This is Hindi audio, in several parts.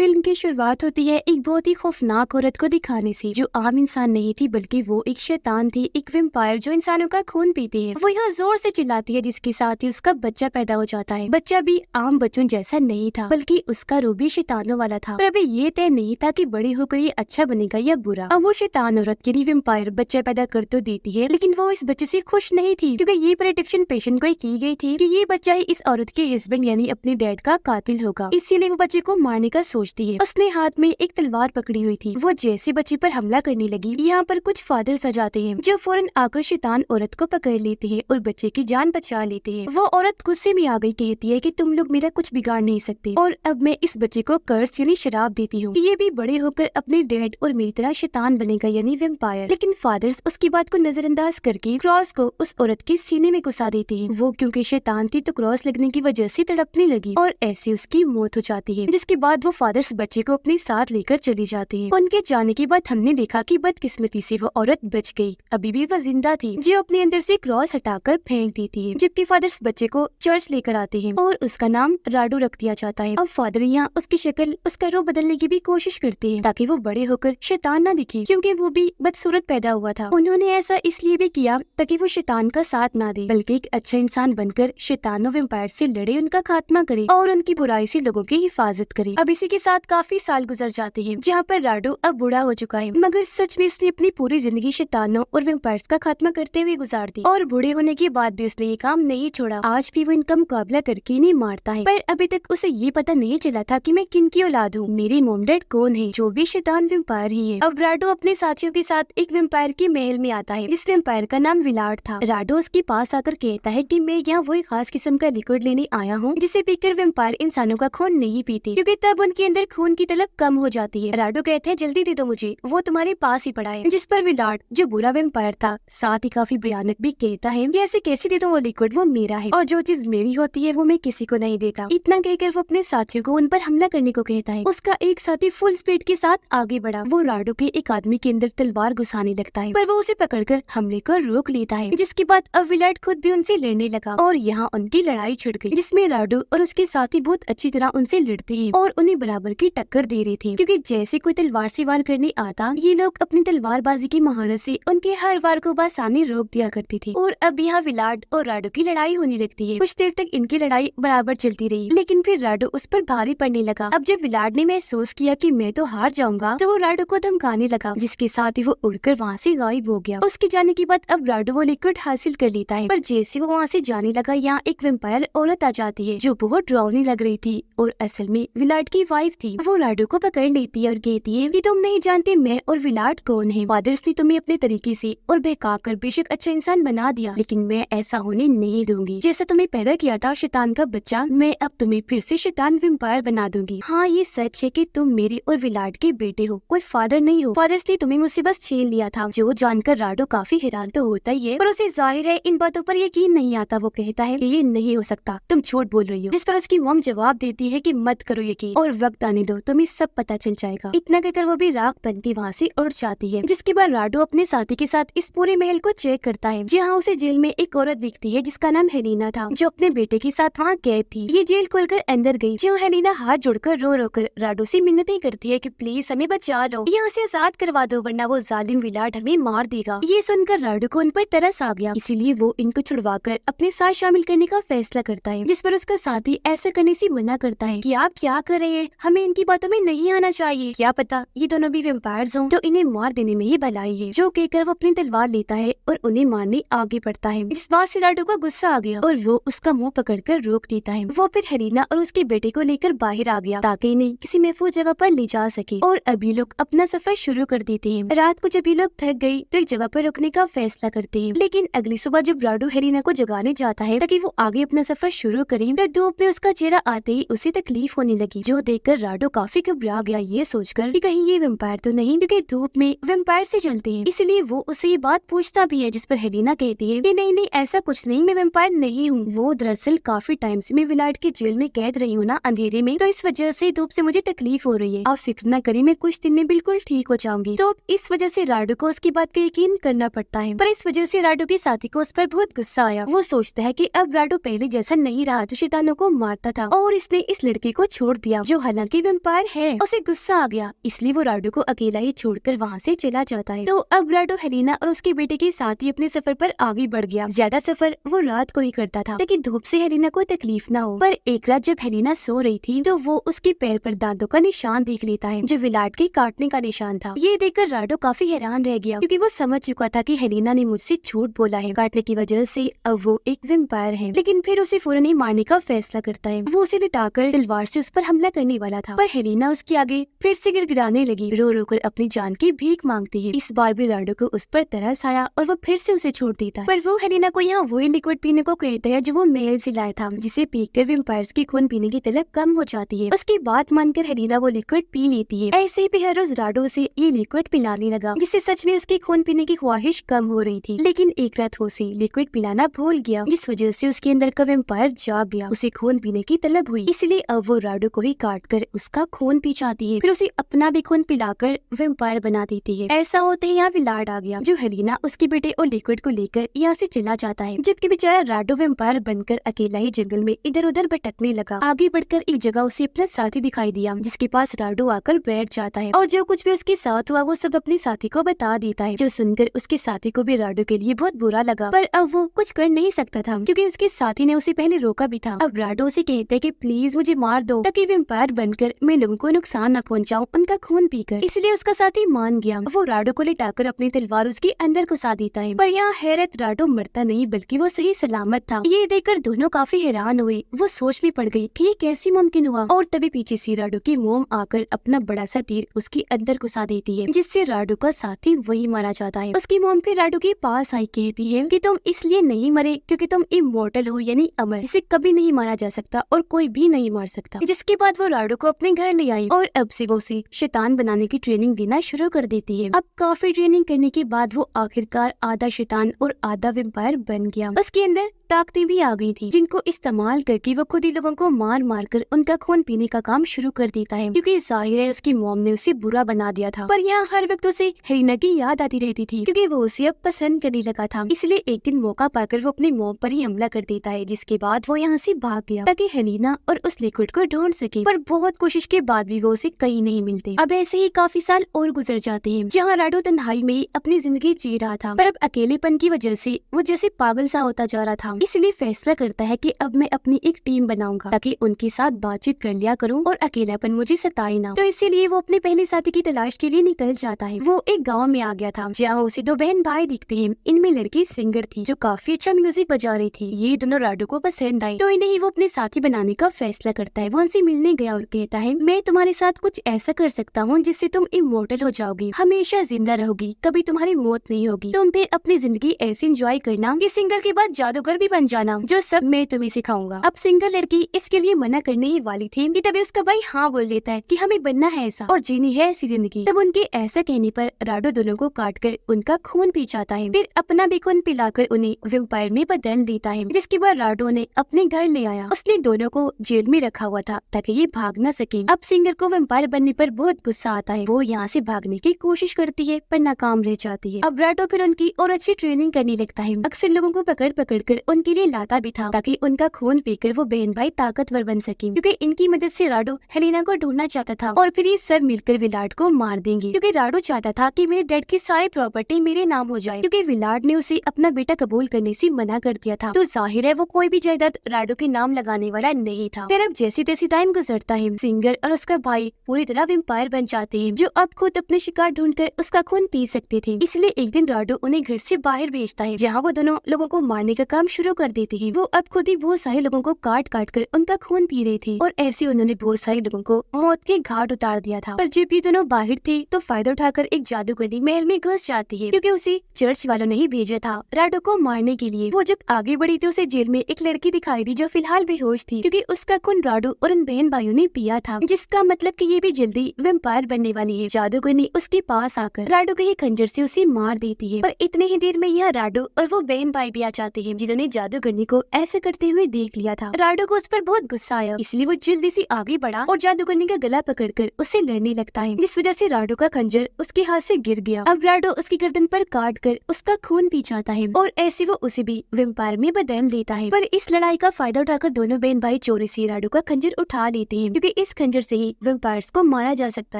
फिल्म की शुरुआत होती है एक बहुत ही खौफनाक औरत को दिखाने से, जो आम इंसान नहीं थी बल्कि वो एक शैतान थी, एक वैम्पायर जो इंसानों का खून पीती है। वो यहाँ जोर से चिल्लाती है, जिसके साथ ही उसका बच्चा पैदा हो जाता है। बच्चा भी आम बच्चों जैसा नहीं था, बल्कि उसका रूप भी शैतानों वाला था। पर अभी ये तय नहीं था कि बड़ी होकर ये अच्छा बनेगा या बुरा। अब वो शैतान औरत के लिए वैम्पायर बच्चा पैदा कर तो देती है, लेकिन वो इस बच्चे से खुश नहीं थी, क्योंकि ये प्रेडिक्शन पेशेंट को की गई थी कि ये बच्चा ही इस औरत के हस्बैंड यानी अपने डैड का कातिल होगा। इसीलिए वो बच्चे को मारने का सोचती है। उसने हाथ में एक तलवार पकड़ी हुई थी। वो जैसे बच्चे पर हमला करने लगी, यहाँ पर कुछ फादर्स आ जाते हैं, जो फौरन आकर शैतान औरत को पकड़ लेते हैं और बच्चे की जान बचा लेते हैं। वो औरत गुस्से में आ गई, कहती है कि तुम लोग मेरा कुछ बिगाड़ नहीं सकते, और अब मैं इस बच्चे को कर्स यानी शराब देती हूँ कि ये भी बड़े होकर अपने डैड और मेरी तरह शैतान बनेगा यानी वैम्पायर। लेकिन फादर्स उसकी बात को नजरअंदाज करके क्रॉस को उस औरत के सीने में घुसा देते हैं। वो क्योंकि शैतान थी तो क्रॉस लगने की वजह से तड़पने लगी और ऐसे उसकी मौत हो जाती है। जिसके बाद वो फादर्स बच्चे को अपने साथ लेकर चली जाते हैं। उनके जाने के बाद हमने देखा कि बदकिस्मती से वो औरत बच गई। अभी भी वो जिंदा थी, जो अपने अंदर से क्रॉस हटाकर फेंक देती है। जबकि फादर्स बच्चे को चर्च लेकर आते हैं और उसका नाम राडू रख दिया जाता है। अब फादर यहाँ उसकी शक्ल, उसका रूप बदलने की भी कोशिश करते हैं ताकि वो बड़े होकर शैतान न दिखे, क्योंकि वो भी बदसूरत पैदा हुआ था। उन्होंने ऐसा इसलिए भी किया ताकि वो शैतान का साथ ना दे, बल्कि एक अच्छा इंसान बनकर शैतानों वैम्पायर से लड़े, उनका खात्मा करे और उनकी बुराई से लोगों की हिफाजत करे। अब इसी के साथ काफी साल गुजर जाते हैं, जहाँ पर राडू अब बूढ़ा हो चुका है, मगर सच में उसने अपनी पूरी जिंदगी शैतानों और वैम्पायर्स का खात्मा करते हुए गुजार दी। और बूढ़े होने के बाद भी उसने ये काम नहीं छोड़ा। आज भी वो इनका मुकाबला करके नहीं मारता है, पर अभी तक उसे ये पता नहीं चला था कि मैं किन की औलाद हूँ, मेरी मॉम डैड कौन है, जो भी शैतान वैम्पायर ही है। अब राडू अपने साथियों के साथ एक वैम्पायर के महल में आता है। इस वैम्पायर का नाम विलाट था। राडू उसके पास आकर कहता है कि मैं यहाँ वही खास किस्म का लिक्विड लेने आया हूँ, जिसे पीकर वैम्पायर इंसानों का खून नहीं पीते, क्योंकि तब उनके अंदर खून की तलब कम हो जाती है। राडू कहते हैं जल्दी दे दो मुझे, वो तुम्हारे पास ही पड़ा है। जिस पर विलाट, जो बुरा वैम्पायर था, साथ ही काफी भयानक भी कहता है कि ऐसे कैसे दे दो वो लिक्विड, वो मेरा है और जो चीज मेरी होती है वो मैं किसी को नहीं देता। इतना कहकर वो अपने साथियों को उन पर हमला करने को कहता है। उसका एक साथी फुल स्पीड के साथ आगे बढ़ा। वो राडू के एक आदमी के अंदर तलवार घुसाने लगता है, पर वो उसे पकड़कर हमले को रोक लेता है। जिसके बाद अब विलाट खुद भी उनसे लड़ने लगा और यहाँ उनकी लड़ाई छिड़ गई, जिसमें राडू और उसके साथी बहुत अच्छी तरह उनसे लड़ते हैं और उन्हें बराबर की टक्कर दे रहे थे, क्योंकि जैसे कोई तलवार से वार करने आता, ये लोग अपनी तलवारबाजी की महारत से उनके हर वार को बआसानी रोक दिया करती थी। और अब यहाँ विलाट और राडू की लड़ाई होने लगती है। कुछ देर तक इनकी लड़ाई बराबर चलती रही, लेकिन फिर राडू उस पर भारी पड़ने लगा। अब जब विलाट ने महसूस किया कि मैं तो हार जाऊंगा, तो वो राडू को धमकाने लगा, जिसके साथ ही वो उड़कर वहाँ से गायब हो गया। उसके जाने के बाद अब राडू वो लिक्विड हासिल कर लेता है, पर जैसे वो वहाँ से जाने लगा, यहाँ एक वैम्पायर औरत आ जाती है, जो बहुत डरावनी लग रही थी और असल में विलाट की वाइफ थी। वो राडू को पकड़ लेती है और कहती है कि तुम नहीं जानते मैं और विलाट कौन है। फादर्स ने तुम्हें अपने तरीके से और बहकाकर बेशक अच्छा इंसान बना दिया, लेकिन मैं ऐसा होने नहीं दूंगी। जैसा तुम्हें पैदा किया था शैतान का बच्चा, मैं अब तुम्हें फिर से शैतान वैम्पायर बना दूंगी। हाँ, ये सच है कि तुम मेरे और विलाट के बेटे हो, कोई फादर नहीं हो। फादर्स ने तुम्हें मुझसे बस छीन लिया था। जो जानकर राडू काफी हैरान तो होता ही है, पर उसे जाहिर है इन बातों पर यकीन नहीं आता। वो कहता है कि ये नहीं हो सकता, तुम झूठ बोल रही हो। जिस पर उसकी मॉम जवाब देती है कि मत करो यकीन और वक्त आने दो, तुम्हें सब पता चल जाएगा। इतना कहकर वो भी राख बनती वहाँ से उड़ जाती है। जिसके बाद राडू अपने साथी के साथ इस पूरे महल को चेक करता है, जहाँ उसे जेल में एक औरत दिखती है जिसका नाम हेलिना था, जो अपने बेटे के साथ वहाँ कैद थी। ये जेल खोलकर अंदर गई, जो हेलिना हाथ जोड़कर रो रो कर राडू से मिन्नतें करती है कि प्लीज हमें बचा लो, यहाँ से आजाद करवा दो, वरना वो जालिम विलाट हमें मार देगा। ये सुनकर राडू को उन पर तरस आ गया, इसीलिए वो इनको छुड़वाकर अपने साथ शामिल करने का फैसला करता है। जिस पर उसका साथी ऐसा करने से मना करता है कि आप क्या कर रहे हैं, हमें इनकी बातों में नहीं आना चाहिए, क्या पता ये दोनों भी वैम्पायर्स हों, तो इन्हें मार देने में ही भलाई है। जो कहकर वो अपनी तलवार लेता है और उन्हें मारने आगे बढ़ता है। इस बात से राडू को गुस्सा आ गया और वो उसका मुंह पकड़कर रोक देता है। वो फिर हेलिना और उसके बेटे को लेकर बाहर आ गया ताकि इन्हें किसी महफूज जगह पर ले जा सके, और अभी लोग अपना सफर शुरू कर देते हैं। रात को जब ये लोग थक गए तो एक जगह पर रुकने का फैसला करते हैं, लेकिन अगली सुबह जब राडू हेलिना को जगाने जाता है ताकि वो आगे अपना सफर शुरू करे, तो धूप में उसका चेहरा आते ही उसे तकलीफ होने लगी, जो देखकर राडू काफी घबरा गया, ये सोचकर कि कहीं ये वैम्पायर तो नहीं, क्योंकि धूप में वैम्पायर से जलते हैं। इसलिए वो उससे ये बात पूछता भी है, जिस पर हेलिना कहती है कि नहीं नहीं ऐसा कुछ नहीं, मैं वैम्पायर नहीं हूँ। वो दरअसल काफी टाइम से मैं विलाट के जेल में कैद रही हूँ ना, अंधेरे में, तो इस वजह से धूप से मुझे तकलीफ हो रही है। आप फिक्र न करें, मैं कुछ दिन में बिल्कुल ठीक हो जाऊंगी। तो इस वजह से राडू को उसकी बात का यकीन करना पड़ता है, पर इस वजह से राडू के साथी को उस पर बहुत गुस्सा आया। वो सोचता है कि अब राडू पहले जैसा नहीं रहा, जो शैतानों को मारता था, और इसने इस लड़के को छोड़ दिया, जो हालांकि वेम्पायर है। उसे गुस्सा आ गया, इसलिए वो राडो को अकेला ही छोड़कर वहाँ से चला जाता है। तो अब राडो हेलिना और उसके बेटे के साथ ही अपने सफर पर आगे बढ़ गया। ज्यादा सफर वो रात को ही करता था ताकि धूप से हेलिना को तकलीफ ना हो। पर एक रात जब हेलिना सो रही थी तो वो उसके पैर पर दांतों का निशान देख लेता है, जो विलाट के काटने का निशान था। ये देखकर राडो काफी हैरान रह गया, क्योंकि वो समझ चुका था कि हेलिना ने मुझसे झूठ बोला है। काटने की वजह से अब वो एक वेम्पायर है। लेकिन फिर उसे फौरन ही मारने का फैसला करता है। वो उसे लिटाकर तलवार से उस पर हमला करने वाला था, पर हेलिना उसके आगे फिर से गिड़गिड़ाने लगी, रो रो कर अपनी जान की भीख मांगती है। इस बार भी राडो को उस पर तरस आया और वो फिर से उसे छोड़ देता है। पर वो हेलिना को यहाँ वही लिक्विड पीने को कहता है जो वो महल से लाया था, जिसे पीकर वेम्पायर्स की खून पीने की तलब कम हो जाती है। उसकी बात मानकर हेलिना वो लिक्विड पी लेती है। ऐसे ही हर रोज राडो से ये लिक्विड पिलाने लगा, जिससे सच में उसकी खून पीने की ख्वाहिश कम हो रही थी। लेकिन एक रात वो उसे लिक्विड पिलाना भूल गया, जिस वजह से उसके अंदर का वेम्पायर जाग गया। उसे खून पीने की तलब हुई, इसलिए अब वो राडो को ही काट कर उसका खून पी जाती है। फिर उसे अपना भी खून पिलाकर वेम्पायर बना देती है। ऐसा होते ही यहाँ विलाट आ गया, जो हेलिना उसके बेटे और लिक्विड को लेकर यहाँ से चला जाता है। जबकि बेचारा राडो वेम्पायर बनकर अकेला ही जंगल में इधर उधर भटकने लगा। आगे बढ़कर एक जगह उसे अपना साथी दिखाई दिया, जिसके पास राडो आकर बैठ जाता है और जो कुछ भी उसके साथ हुआ वो सब अपने साथी को बता देता है। जो सुनकर उसके साथी को भी राडो के लिए बहुत बुरा लगा, पर अब वो कुछ कर नहीं सकता था, क्योंकि उसके साथी ने उसे पहले रोका भी था। अब राडो उसे कहते हैं कि प्लीज मुझे मार दो, ताकि वेम्पायर बनकर मैं लोगों को नुकसान न पहुंचाऊं उनका खून पीकर। इसलिए उसका साथी मान गया। वो राडो को लिटाकर अपनी तलवार उसके अंदर घुसा देता है। पर यहाँ हैरत, राडो मरता नहीं बल्कि वो सही सलामत था। ये देखकर दोनों काफी हैरान हुए। वो सोच में पड़ गई कि ये कैसे मुमकिन हुआ। और तभी पीछे से राडो की मोम आकर अपना बड़ा सा तीर उसके अंदर घुसा देती है, जिससे राडो का साथी वही मारा जाता है। उसकी मोम फिर राडो के पास आई, कहती है कि तुम इसलिए नहीं मरे क्योंकि तुम इमोर्टल हो, यानी अमर, इसे कभी नहीं मारा जा सकता और कोई भी नहीं मार सकता। जिसके बाद वो राडो को अपने घर ले आई और अब से वो उसे शैतान बनाने की ट्रेनिंग देना शुरू कर देती है। अब काफी ट्रेनिंग करने के बाद वो आखिरकार आधा शैतान और आधा वेम्पायर बन गया। उसके अंदर ताकतें भी आ गई थी, जिनको इस्तेमाल करके वो खुद ही लोगों को मार मार कर उनका खून पीने का काम शुरू कर देता है, क्योंकि जाहिर है उसकी मॉम ने उसे बुरा बना दिया था। पर यहाँ हर वक्त उसे हेलिना की याद आती रहती थी, क्योंकि वो उसे अब पसंद करने लगा था। इसलिए एक दिन मौका पाकर वो अपनी मॉम पर ही हमला कर देता है, जिसके बाद वो यहाँ से भाग गया ताकि हेलिना और उस लिक्विड को ढूंढ सके। पर बहुत कोशिश के बाद भी वो उसे कहीं नहीं मिलते। अब ऐसे ही काफी साल और गुजर जाते हैं, जहाँ राडो तन्हाई में ही अपनी जिंदगी जी रहा था। पर अब अकेलेपन की वजह से वो जैसे पागल सा होता जा रहा था। इसलिए फैसला करता है कि अब मैं अपनी एक टीम बनाऊंगा, ताकि उनके साथ बातचीत कर लिया करूं और अकेलापन मुझे सताए ना। तो इसीलिए वो अपने पहले साथी की तलाश के लिए निकल जाता है। वो एक गांव में आ गया था, जहाँ उसे दो बहन भाई दिखते हैं। इनमें लड़की सिंगर थी, जो काफी अच्छा म्यूजिक बजा रही थी। ये दोनों राडो को पसंद आई, तो इन्हें ही वो अपने साथी बनाने का फैसला करता है। वो उनसे मिलने गया और कहता है, मैं तुम्हारे साथ कुछ ऐसा कर सकता हूँ जिससे तुम इमोर्टल हो जाओगी, हमेशा जिंदा रहोगी, कभी तुम्हारी मौत नहीं होगी। तुम फिर अपनी जिंदगी ऐसे एंजॉय करना कि सिंगर के बाद जादूगर भी बन जाना, जो सब मैं तुम्हें सिखाऊंगा। अब सिंगर लड़की इसके लिए मना करने ही वाली थी कि तभी उसका भाई हाँ बोल देता है कि हमें बनना है ऐसा और जीनी है ऐसी जिंदगी। तब उनके ऐसा कहने पर राडो दोनों को काटकर उनका खून पी जाता है, फिर अपना भी खून पिलाकर उन्हें वेम्पायर में बदल देता है। जिसके बाद राडो ने अपने घर ले आया। उसने दोनों को जेल में रखा हुआ था ताकि ये भाग न सके। अब सिंगर को वेम्पायर बनने पर बहुत गुस्सा आता है। वो यहाँ से भागने की कोशिश करती है पर नाकाम रह जाती है। अब राडो फिर उनकी और अच्छी ट्रेनिंग करने लगता है। अक्सर लोगों को पकड़ पकड़ कर उनके लिए लाता भी था, ताकि उनका खून पीकर वो बहन भाई ताकतवर बन सके। क्योंकि इनकी मदद से राडो हेलिना को ढूंढना चाहता था और फिर ये सब मिलकर विलाट को मार देंगे, क्योंकि राडो चाहता था कि मेरे डैड की सारी प्रॉपर्टी मेरे नाम हो जाए, क्योंकि विलाट ने उसे अपना बेटा कबूल करने से मना कर दिया था। तो जाहिर है वो कोई भी जायदाद राडो के नाम लगाने वाला नहीं था। फिर अब जैसे तैसे टाइम गुजरता है, सिंगर और उसका भाई पूरी तरह वेम्पायर बन जाते हैं, जो अब खुद अपने शिकार ढूंढकर उसका खून पी सकते थे। इसलिए एक दिन राडो उन्हें घर से बाहर भेजता है, जहाँ वो दोनों लोगों को मारने का काम शुरू कर देते हैं। वो अब खुद ही बहुत सारे लोगों को काट काट कर उनका खून पी रहे थे और ऐसे उन्होंने बहुत सारे लोगों को मौत के घाट उतार दिया था। पर जब ये दोनों बाहर थे तो फायदा उठाकर एक जादूगरनी महल में घुस जाती है, क्योंकि उसे चर्च वालों ने ही भेजा था राडो को मारने के लिए। वो जब आगे बढ़ी तो उसे जेल में एक लड़की दिखाई दी, जो फिलहाल बेहोश थी, क्योंकि उसका खून राडो और उन बहन भाइयों ने पिया था, जिसका मतलब कि ये भी जल्दी वेम्पायर बनने वाली है। जादूगरनी उसके पास आकर राडो के ही खंजर से उसे मार देती है। पर इतने ही देर में यहाँ राडो और वो बहन भाई भी आ जाते हैं, जिन्होंने जादूगरनी को ऐसे करते हुए देख लिया था। राडो को उस पर बहुत गुस्सा आया, इसलिए वो जल्दी से आगे बढ़ा और जादूगरनी का गला पकड़कर उससे लड़ने लगता है, जिस वजह से राडो का खंजर उसके हाथ से गिर गया। अब राडो उसकी गर्दन पर काट कर उसका खून पी जाता है और ऐसे वो उसे भी वेम्पायर में बदल देता है। पर इस लड़ाई का फायदा उठाकर दोनों बहन भाई चोरी से राडो का खंजर उठा लेते हैं, क्योंकि इस खंजर से ही वेम्पायर्स को मारा जा सकता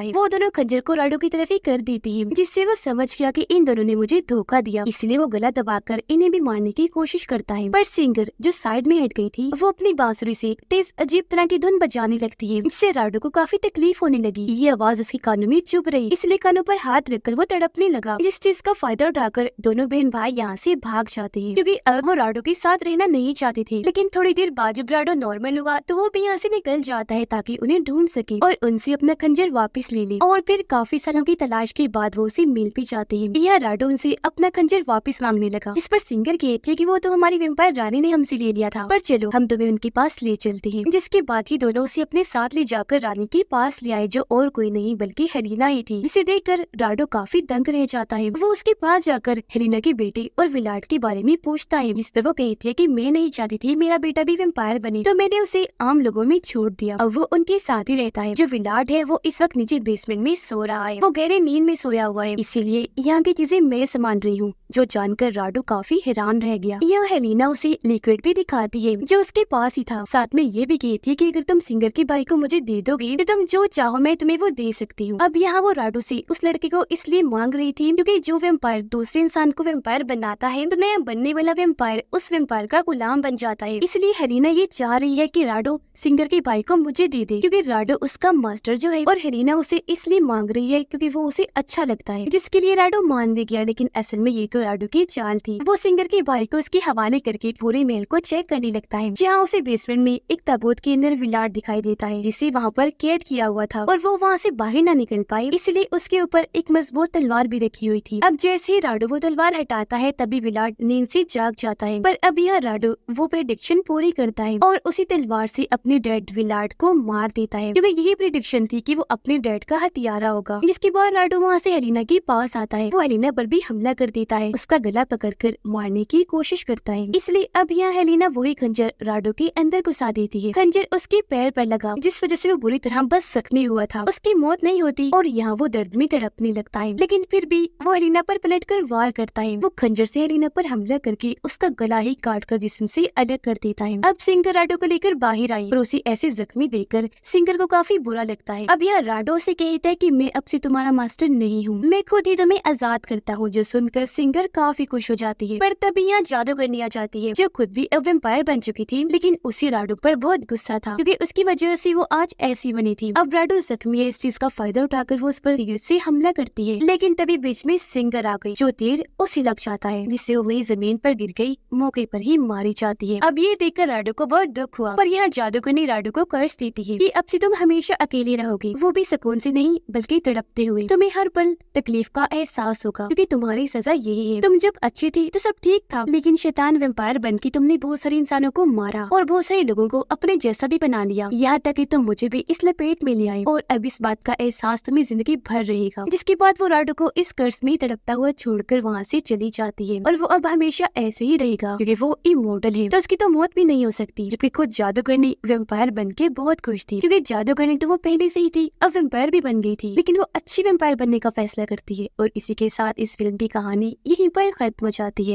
है। वो दोनों खंजर को राडो की तरफ ही कर देती है, जिससे वो समझ गया कि इन दोनों ने मुझे धोखा दिया, इसलिए वो गला दबाकर इन्हें भी मारने की कोशिश करता है। पर सिंगर जो साइड में हट गई थी, वो अपनी बांसुरी से तेज अजीब तरह की धुन बजाने लगती है, जिससे राडो को काफी तकलीफ होने लगी। ये आवाज उसके कानों में चुभ रही, इसलिए कानों पर हाथ रखकर वो तड़पने लगा। जिस चीज का फायदा उठाकर दोनों बहन भाई यहाँ से भाग जाते हैं, क्योंकि अब वो राडो के साथ रहना नहीं चाहते थे। लेकिन थोड़ी देर बाद जब राडो नॉर्मल हुआ तो वो भी यहाँ से निकल जाता है ताकि उन्हें ढूंढ सके और उनसे अपना खंजर वापस ले ले। और फिर काफी सालों की तलाश के बाद वो उसे मिल भी जाते हैं। यह राडो उनसे अपना खंजर वापस मांगने लगा, जिस पर सिंगर कहती है कि वो तो हमारी वेम्पायर रानी ने हमसे ले लिया था, पर चलो हम तुम्हें उनके पास ले चलते हैं। जिसके बाद ही दोनों उसे अपने साथ ले जाकर रानी के पास ले आए, जो और कोई नहीं बल्कि हेलिना ही थी। जिसे देखकर राडो काफी दंग रह जाता है। वो उसके पास जाकर हेलिना के बेटे और विलाट के बारे में पूछता है, जिस पर वो कहती है कि मैं नहीं चाहती थी मेरा बेटा भी वेम्पायर बने, तो मैंने उसे आम लोगों में छोड़ दिया। अब वो उनके साथ ही रहता है। जो विलाट है वो इस वक्त नीचे बेसमेंट में सो रहा है, वो गहरे नींद में सोया हुआ है, इसीलिए यहाँ की चीजें मैं संभाल रही हूँ, जो जानकर राडो काफी हैरान रह गया। यह हेलिना उसे लिक्विड भी दिखाती है जो उसके पास ही था। साथ में ये भी कहती है कि अगर तुम सिंगर के भाई को मुझे दे दोगे तो तुम जो चाहो मैं तुम्हें वो दे सकती हूँ। अब यहाँ वो राडो से उस लड़के को इसलिए मांग रही थी क्योंकि जो वेम्पायर दूसरे इंसान को वेम्पायर बनाता है तो नया बनने वाला वेम्पायर उस वेम्पायर का गुलाम बन जाता है। इसलिए हेलिना ये चाह रही है कि राडो सिंगर के भाई को मुझे दे दे, क्योंकि राडो उसका मास्टर जो है, और हेलिना उसे इसलिए मांग रही है क्योंकि वो उसे अच्छा लगता है, जिसके लिए राडो मान भी गया। लेकिन असल में ये तो राडो की चाल थी। वो सिंगर के भाई को उसके हवाले करके पूरे महल को चेक करने लगता है, जहाँ उसे बेसमेंट में एक ताबूत के अंदर विलाट दिखाई देता है, जिसे वहाँ पर कैद किया हुआ था और वो वहाँ से बाहर ना निकल पाए, इसलिए उसके ऊपर एक मजबूत तलवार भी रखी हुई थी। अब जैसे ही राडो वो तलवार हटाता है तभी विलाट नींद से जाग जाता है। पर अब यह राडो वो प्रेडिक्शन पूरी करता है और उसी तलवार से अपने डैड विलाट को मार देता है, क्योंकि यही प्रेडिक्शन थी कि वो अपने डैड का हथियारा होगा। जिसके बाद राडो वहाँ से हेलिना के पास आता है। वो हेलिना पर भी हमला कर देता है, उसका गला पकड़कर मारने की कोशिश करता है। इसलिए अब यहाँ हेलिना वही खंजर राडो के अंदर घुसा देती है। खंजर उसके पैर पर लगा, जिस वजह से वो बुरी तरह बस जख्मी हुआ था। उसकी मौत नहीं होती और यहाँ वो दर्द में तड़पने लगता है, लेकिन फिर भी वो हेलिना पर पलटकर वार करता है। वो खंजर से हेलिना पर हमला करके उसका गला ही काट कर जिस्म से अलग कर देता है। अब सिंगर राडो को लेकर बाहर आई और उसे ऐसे जख्मी देखकर सिंगर को काफी बुरा लगता है। अब यह राडो से कहता है कि मैं अब से तुम्हारा मास्टर नहीं हूँ, मैं खुद ही तुम्हें आजाद करता हूँ, जो सुनकर सिंगर काफी खुश हो जाती है। पर तभी यहाँ जादूगरनी आ जाती है, जो खुद भी अब वेम्पायर बन चुकी थी, लेकिन उसी राडो पर बहुत गुस्सा था क्योंकि उसकी वजह से वो आज ऐसी बनी थी। अब राडो जख्मी है, इस चीज का फायदा उठाकर वो उस पर तीर से हमला करती है, लेकिन तभी बीच में सिंगर आ गई, जो तीर उसे लग जाता है, जिससे वो वही जमीन पर गिर गई, मौके पर ही मारी जाती है। अब ये देखकर राडो को बहुत दुख हुआ, पर यहाँ जादूगरनी राडो को कर्ज देती है कि अब से तुम हमेशा अकेले रहोगे, वो भी सुकून से नहीं बल्कि तड़पते हुए। तुम्हें हर पल तकलीफ का एहसास होगा, क्योंकि तुम्हारी सजा यही है। तुम जब अच्छी थी तो सब ठीक था, लेकिन शैतान वेम्पायर बनके तुमने बहुत सारे इंसानों को मारा और बहुत सारे लोगों को अपने जैसा भी बना लिया, यहाँ तक कि तुम मुझे भी इस लपेट में ले आए, और अब इस बात का एहसास तुम्हें जिंदगी भर रहेगा। जिसके बाद वो राडो को इस कर्ज में तड़पता हुआ छोड़कर वहाँ से चली जाती है, और वो अब हमेशा ऐसे ही रहेगा क्योंकि वो इमोर्टल है, तो उसकी तो मौत भी नहीं हो सकती। जबकि खुद जादूगरनी वेम्पायर बनके बहुत खुश थी, क्योंकि जादूगरनी तो वो पहले से ही थी, अब वेम्पायर भी बन गई थी, लेकिन वो अच्छी वेम्पायर बनने का फैसला करती है। और इसी के साथ इस फिल्म की कहानी यहीं पर खत्म हो जाती है।